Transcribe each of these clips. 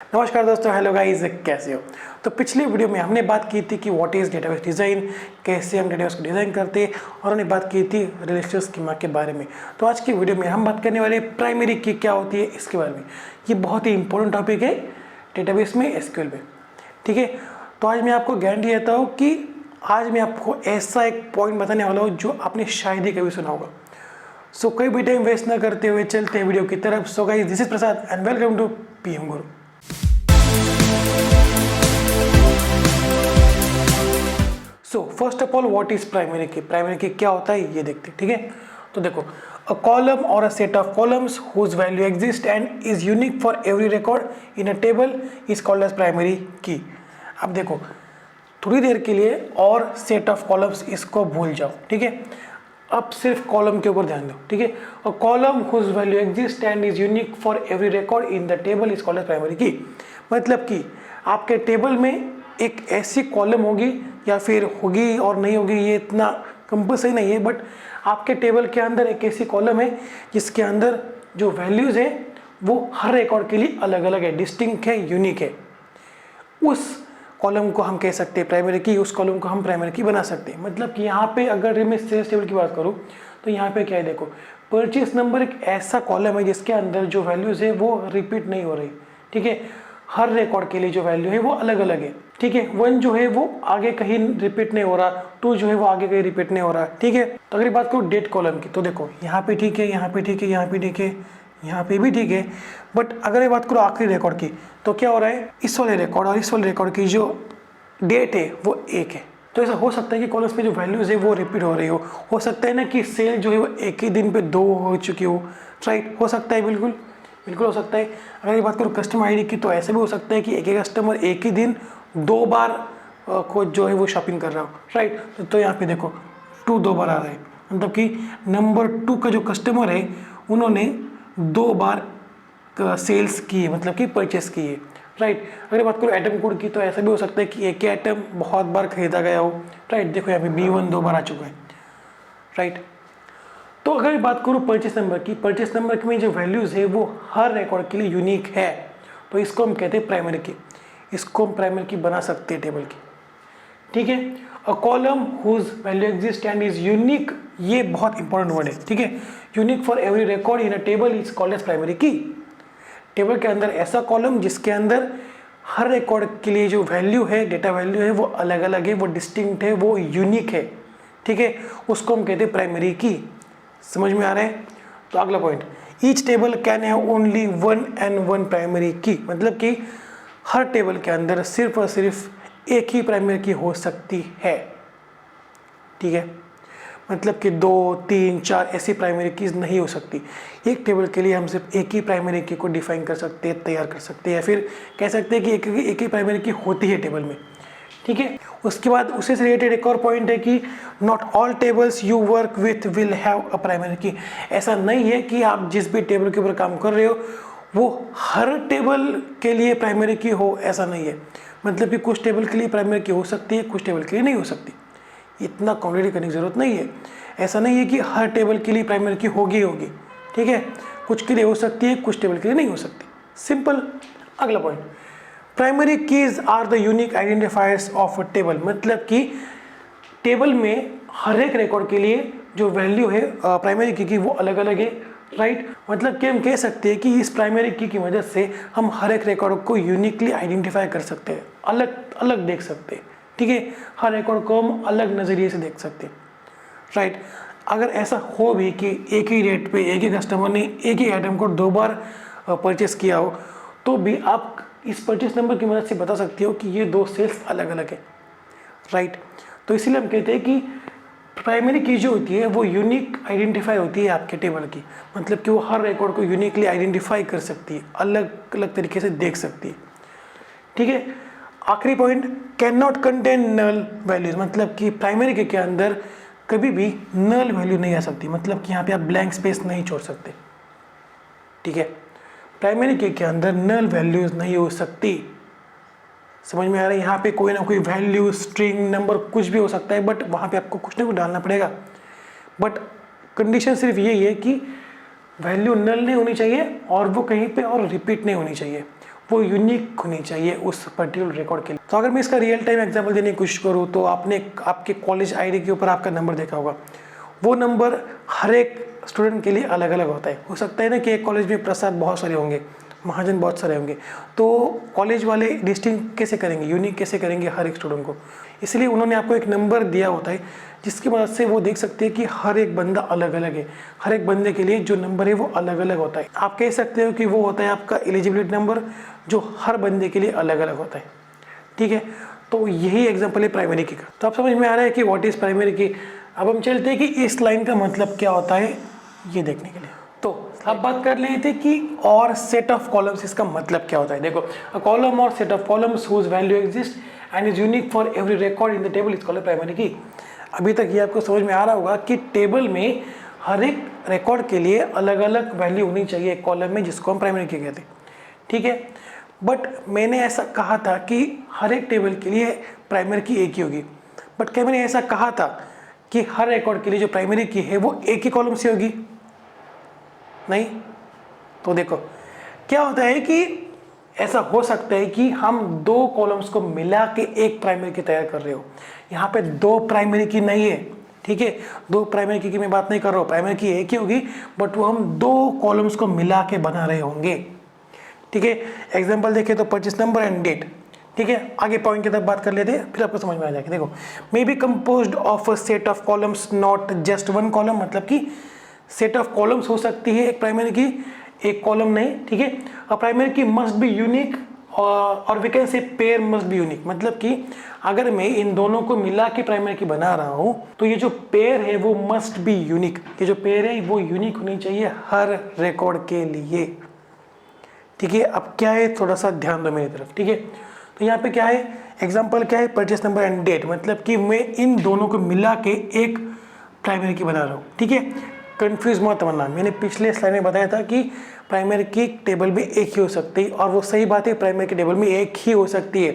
नमस्कार दोस्तों, hello guys, कैसे हो। तो पिछली वीडियो में हमने बात की थी कि व्हाट इज़ डेटाबेस डिज़ाइन, कैसे हम डेटाबेस को डिज़ाइन करते हैं, और हमने बात की थी रिलेशनल स्कीमा के बारे में। तो आज की वीडियो में हम बात करने वाले प्राइमरी की क्या होती है इसके बारे में। ये बहुत ही इंपॉर्टेंट टॉपिक है डेटाबेस में, एसक्यूएल में। ठीक है, तो आज मैं आपको गारंटी देता हूँ कि आज मैं आपको ऐसा एक पॉइंट बताने वाला हूँ जो आपने शायद ही कभी सुना होगा। सो कोई भी टाइम वेस्ट ना करते हुए चलते हैं वीडियो की तरफ। So guys, this is Prasad and welcome to PM Guru. So first of all, what is primary key. Primary key क्या होता है ये देखते हैं। ठीक है, तो देखो, अ कॉलम और a set of columns whose value exist and is unique for every record in a table is called as primary key. अब देखो, थोड़ी देर के लिए और सेट ऑफ कॉलम्स इसको भूल जाओ। ठीक है, अब सिर्फ कॉलम के ऊपर ध्यान दो। ठीक है, a column whose value exist and is unique for every record in the table is called as primary key. मतलब कि आपके टेबल में एक ऐसी कॉलम होगी या फिर होगी और नहीं होगी ये इतना कंपल्सरी नहीं है, बट आपके टेबल के अंदर एक ऐसी कॉलम है जिसके अंदर जो वैल्यूज़ है वो हर रिकॉर्ड के लिए अलग अलग है, डिस्टिंक्ट है, यूनिक है। उस कॉलम को हम कह सकते हैं प्राइमरी की, उस कॉलम को हम प्राइमरी की बना सकते हैं। मतलब कि यहाँ पे अगर मैं सेल्स टेबल की बात करूँ तो यहाँ पे क्या है, देखो, परचेस नंबर एक ऐसा कॉलम है जिसके अंदर जो वैल्यूज़ है वो रिपीट नहीं हो रही। ठीक है, हर रिकॉर्ड के लिए जो वैल्यू है वो अलग अलग है। ठीक है, 1 जो है वो आगे कहीं रिपीट नहीं हो रहा, 2 जो है वो आगे कहीं रिपीट नहीं हो रहा। ठीक है, तो अगर बात करूँ डेट कॉलम की तो देखो, यहाँ पे ठीक है, यहाँ पे ठीक है, यहाँ पे ठीक है, यहाँ पे भी ठीक है, बट अगर ये बात करो आखिरी रिकॉर्ड की तो क्या हो रहा है, इस वाले रिकॉर्ड और इस वाले रिकॉर्ड की जो डेट है वो एक है। तो ऐसा हो सकता है कि कॉलम्स में जो वैल्यूज़ है वो रिपीट हो रही हो सकता है ना कि सेल जो है वो एक ही दिन पे 2 हो चुकी हो। राइट, हो सकता है, बिल्कुल बिल्कुल हो सकता है। अगर ये बात करूँ कस्टमर आईडी की तो ऐसा भी हो सकता है कि एक ही कस्टमर एक ही दिन 2 बार को जो है वो शॉपिंग कर रहा हो। राइट, तो यहाँ पे देखो 2 2 बार आ रहा है, मतलब कि नंबर 2 का जो कस्टमर है उन्होंने 2 बार सेल्स की है, मतलब कि परचेस की है। राइट, अगर बात करूँ आइटम कोड की तो ऐसा भी हो सकता है कि एक ही आइटम बहुत बार खरीदा गया हो। राइट, देखो यहाँ पे B1 2 बार आ चुका है। राइट, तो अगर बात करूँ परचेस नंबर की, परचेस नंबर में जो वैल्यूज़ है वो हर रिकॉर्ड के लिए यूनिक है, तो इसको हम कहते हैं प्राइमरी की। इसको हम प्राइमरी की बना सकते हैं टेबल की। ठीक है, a column whose value exist and is unique, ये बहुत इंपॉर्टेंट वर्ड है। ठीक है, unique for every record in a table is called as primary key. Table के अंदर ऐसा कॉलम जिसके अंदर हर रिकॉर्ड के लिए जो वैल्यू है, डेटा वैल्यू है वो अलग अलग है, वो डिस्टिंक्ट है, वो यूनिक है। ठीक है, उसको हम कहते हैं प्राइमरी की। समझ में आ रहा है। तो अगला point, each table can have only 1 and 1 primary key. मतलब कि हर टेबल के अंदर सिर्फ और सिर्फ एक ही प्राइमरी की हो सकती है। ठीक है, मतलब कि 2 3 4 ऐसी प्राइमरी कीज नहीं हो सकती। एक टेबल के लिए हम सिर्फ एक ही प्राइमरी की को डिफाइन कर सकते हैं, तैयार कर सकते हैं, या फिर कह सकते हैं कि एक ही प्राइमरी की होती है टेबल में। ठीक है, उसके बाद उससे रिलेटेड एक और पॉइंट है कि not all tables you work with will have a primary की। ऐसा नहीं है कि आप जिस भी टेबल के ऊपर काम कर रहे हो वो हर टेबल के लिए प्राइमरी की हो, ऐसा नहीं है। मतलब कि कुछ टेबल के लिए प्राइमरी की हो सकती है, कुछ टेबल के लिए नहीं हो सकती। इतना कॉम्प्लिकेट करने की जरूरत नहीं है। ऐसा नहीं है कि हर टेबल के लिए प्राइमरी की होगी होगी। ठीक है, कुछ के लिए हो सकती है, कुछ टेबल के लिए नहीं हो सकती। सिंपल। अगला point, primary keys are the unique identifiers of a table. मतलब कि टेबल में हर एक रिकॉर्ड के लिए जो वैल्यू है प्राइमरी की वो अलग अलग है। राइट, मतलब कि हम कह सकते हैं कि इस प्राइमरी की मदद से हम हर एक रिकॉर्ड को यूनिकली आइडेंटिफाई कर सकते हैं, अलग अलग देख सकते हैं। ठीक है, हर रिकॉर्ड को हम अलग नज़रिए से देख सकते हैं। राइट, अगर ऐसा हो भी कि एक ही रेट पे एक ही कस्टमर ने एक ही आइटम को 2 बार परचेस किया हो, तो भी आप इस परचेस नंबर की मदद से बता सकते हो कि ये 2 सेल्स अलग अलग है। राइट, तो इसीलिए हम कहते हैं कि प्राइमरी की जो होती है वो यूनिक आइडेंटिफाई होती है आपके टेबल की। मतलब कि वो हर रिकॉर्ड को यूनिकली आइडेंटिफाई कर सकती है, अलग अलग तरीके से देख सकती है। ठीक है, आखिरी point, can not contain null values. मतलब कि प्राइमरी के अंदर कभी भी नल वैल्यू नहीं आ सकती। मतलब कि यहाँ पे आप ब्लैंक स्पेस नहीं छोड़ सकते। ठीक है, प्राइमरी के अंदर नल वैल्यूज नहीं हो सकती। समझ में आ रहा है। यहाँ पे कोई ना कोई वैल्यू, स्ट्रिंग, नंबर कुछ भी हो सकता है, बट वहाँ पे आपको कुछ ना कुछ डालना पड़ेगा। बट कंडीशन सिर्फ यही है कि वैल्यू नल नहीं होनी चाहिए और वो कहीं पे और रिपीट नहीं होनी चाहिए। वो यूनिक होनी चाहिए उस पर्टिकुलर रिकॉर्ड के लिए। तो अगर मैं इसका रियल टाइम एग्जांपल देने की कोशिश करूँ तो आपने आपके कॉलेज आईडी के ऊपर आपका नंबर देखा होगा, वो नंबर हर एक स्टूडेंट के लिए अलग अलग होता है। हो सकता है ना कि एक कॉलेज में प्रसाद बहुत सारे होंगे, महाजन बहुत सारे होंगे, तो कॉलेज वाले डिस्टिंग कैसे करेंगे, यूनिक कैसे करेंगे हर एक स्टूडेंट को। इसलिए उन्होंने आपको एक नंबर दिया होता है जिसकी मदद से वो देख सकते हैं कि हर एक बंदा अलग अलग है, हर एक बंदे के लिए जो नंबर है वो अलग अलग होता है। आप कह सकते हो कि वो होता है आपका एलिजिबिलिटी नंबर, जो हर बंदे के लिए अलग अलग होता है। ठीक है, तो यही एग्जाम्पल है प्राइमरी की का। तो आप समझ में आ रहा है कि व्हाट इज प्राइमरी की। अब हम चलते हैं कि इस लाइन का मतलब क्या होता है ये देखने के लिए। तो अब बात कर लेते थे कि और सेट ऑफ कॉलम्स, इसका मतलब क्या होता है। देखो, अ कॉलम और set of columns whose value exist and is unique for every record in the table is called primary key. अभी तक ये आपको समझ में आ रहा होगा कि टेबल में हर एक रिकॉर्ड के लिए अलग अलग वैल्यू होनी चाहिए एक कॉलम में, जिसको हम प्राइमरी की कहते हैं। ठीक है, बट मैंने ऐसा कहा था कि हर एक टेबल के लिए प्राइमरी की एक ही होगी। बट क्या मैंने ऐसा कहा था कि हर रिकॉर्ड के लिए जो प्राइमरी की है वो एक ही कॉलम से होगी? नहीं। तो देखो क्या होता है कि ऐसा हो सकता है कि हम दो कॉलम्स को मिला के एक प्राइमरी की तैयार कर रहे हो। यहाँ पे दो प्राइमरी की नहीं है, ठीक है, दो प्राइमरी की मैं बात नहीं कर रहा हूँ, प्राइमरी की एक ही होगी, बट वो हम दो कॉलम्स को मिला के बना रहे होंगे। ठीक है, एग्जाम्पल देखें तो परचेस नंबर एंड डेट। ठीक है, आगे पॉइंट की तरफ बात कर लेते हैं, फिर आपको समझ में आ जाएगा। देखो, may be composed of a set of columns not just one column, मतलब कि सेट ऑफ कॉलम्स हो सकती है एक प्राइमरी की, एक कॉलम नहीं। ठीक है, a primary key must be unique और we can say pair must be unique, मतलब कि अगर मैं इन दोनों को मिला के प्राइमरी की बना रहा हूं तो ये जो पेयर है वो मस्ट बी यूनिक, ये जो पेयर है वो यूनिक होनी चाहिए हर रिकॉर्ड के लिए। ठीक है, अब क्या है, थोड़ा सा ध्यान दो मेरी तरफ। ठीक है, तो यहाँ पे क्या है, एग्जाम्पल क्या है, परचेस नंबर एंड डेट, मतलब कि मैं इन दोनों को मिला के एक प्राइमरी की बना रहा हूँ। ठीक है, कंफ्यूज मत बनना, मैंने पिछले स्लाइड में बताया था कि प्राइमरी की टेबल में एक ही हो सकती है, और वो सही बात है, प्राइमरी की टेबल में एक ही हो सकती है,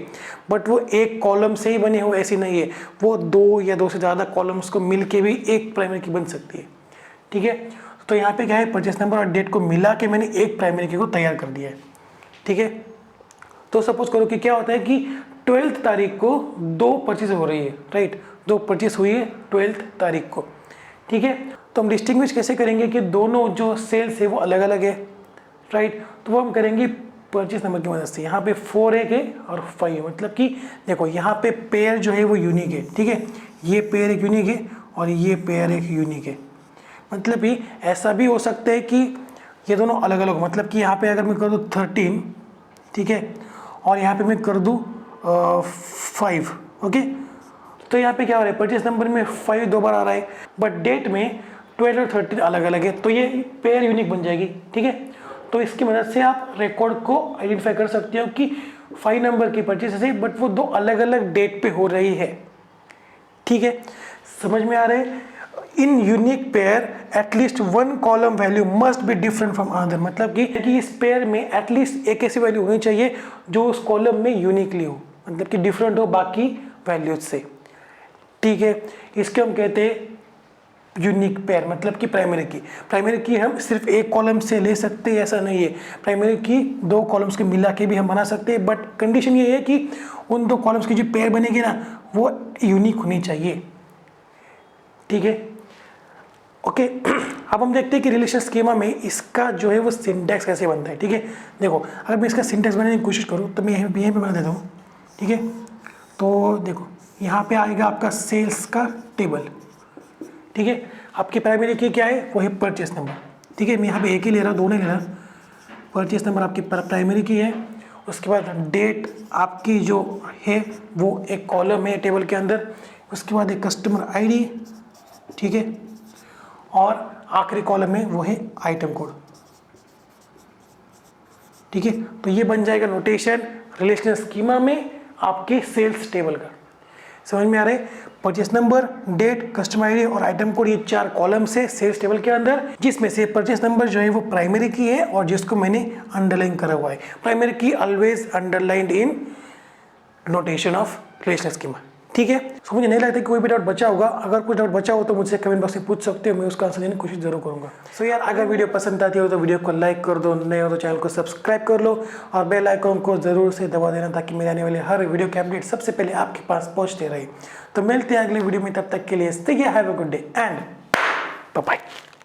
बट वो एक कॉलम से ही बने हो ऐसी नहीं है, वो दो या दो से ज़्यादा कॉलम्स को मिल के भी एक प्राइमरी की बन सकती है। ठीक है, तो यहाँ पे क्या है, परचेस नंबर और डेट को मिला के मैंने एक प्राइमरी की को तैयार कर दिया है। ठीक है, तो सपोज करो कि क्या होता है कि 12 तारीख को दो परचेज हो रही है, राइट, दो परचेज हुई है 12 तारीख को। ठीक है, तो हम डिस्टिंग्विश कैसे करेंगे कि दोनों जो सेल्स है वो अलग अलग है, राइट, तो वो हम करेंगे परचेस नंबर की मदद से। यहाँ पे 4 एक है और 5 है, मतलब कि देखो यहाँ पे पेयर जो है वो यूनिक है। ठीक है, ये पेयर एक यूनिक है और ये पेयर एक यूनिक है, मतलब कि ऐसा भी हो सकता है कि ये दोनों अलग अलग, मतलब कि यहाँ पे अगर मैं कर दूँ 13, ठीक है, और यहाँ पे मैं कर दूँ 5, ओके, तो यहाँ पे क्या हो रहा है, परचेस नंबर में 5 दो बार आ रहा है, बट डेट में 12 और 13 अलग अलग है, तो ये पेयर यूनिक बन जाएगी। ठीक है, तो इसकी मदद से आप रिकॉर्ड को आइडेंटिफाई कर सकते हो कि 5 नंबर की परचेस है, बट वो दो अलग अलग डेट पे हो रही है। ठीक है, समझ में आ रहा है। In unique pair at least one column value must be different from other, मतलब कि इस पेयर में एटलीस्ट एक ऐसी वैल्यू होनी चाहिए जो उस कॉलम में यूनिकली हो, मतलब कि डिफरेंट हो बाकी वैल्यूज से। ठीक है, इसके हम कहते हैं यूनिक पेयर, मतलब कि प्राइमरी की हम सिर्फ एक कॉलम से ले सकते हैं ऐसा नहीं है, प्राइमरी की दो कॉलम्स के मिला के भी हम बना सकते हैं, बट कंडीशन ये है कि उन दो कॉलम्स की जो पेयर बनेगी ना वो यूनिक होनी चाहिए। ठीक है, ओके, अब हम देखते हैं कि रिलेशन स्कीमा में इसका जो है वो सिंटैक्स कैसे बनता है। ठीक है, देखो अगर मैं इसका सिंटैक्स बनाने की कोशिश करूँ तो मैं यहीं पे बना देता हूँ। ठीक है, तो देखो यहाँ पे आएगा आपका सेल्स का टेबल। ठीक है, आपकी प्राइमरी की क्या है, वो है परचेस नंबर। ठीक है, मैं यहाँ पे एक ही ले रहा हूँ, दो नहीं ले रहा। परचेस नंबर आपकी प्राइमरी की है, उसके बाद डेट आपकी जो है वो एक कॉलम है टेबल के अंदर, उसके बाद एक कस्टमर आईडी, ठीक है, और आखिरी कॉलम में वो है आइटम कोड। ठीक है, तो ये बन जाएगा नोटेशन रिलेशनल स्कीमा में आपके सेल्स टेबल का। समझ में आ रहा है, purchase number, date, customer ID और आइटम कोड, ये 4 कॉलम्स है सेल्स टेबल के अंदर, जिसमें से परचेस नंबर जो है वो प्राइमरी की है और जिसको मैंने अंडरलाइन करा हुआ है। प्राइमरी की always underlined in notation of relational schema. ठीक है। तो मुझे नहीं लगता कि कोई भी डाउट बचा होगा। अगर कुछ डाउट बचा हो तो मुझसे कमेंट बॉक्स में पूछ सकते हो, मैं उसका आंसर देने की कोशिश जरूर करूंगा। सो यार, अगर वीडियो पसंद आती हो तो वीडियो को लाइक कर दो, नए हो तो चैनल को सब्सक्राइब कर लो और बेल आइकन को जरूर से दबा देना, ताकि मेरे आने वाले हर वीडियो के अपडेट सबसे पहले आपके पास पहुंचते रहे। तो मिलते हैं अगले वीडियो में, तब तक के लिए stay here, have a good day and bye bye.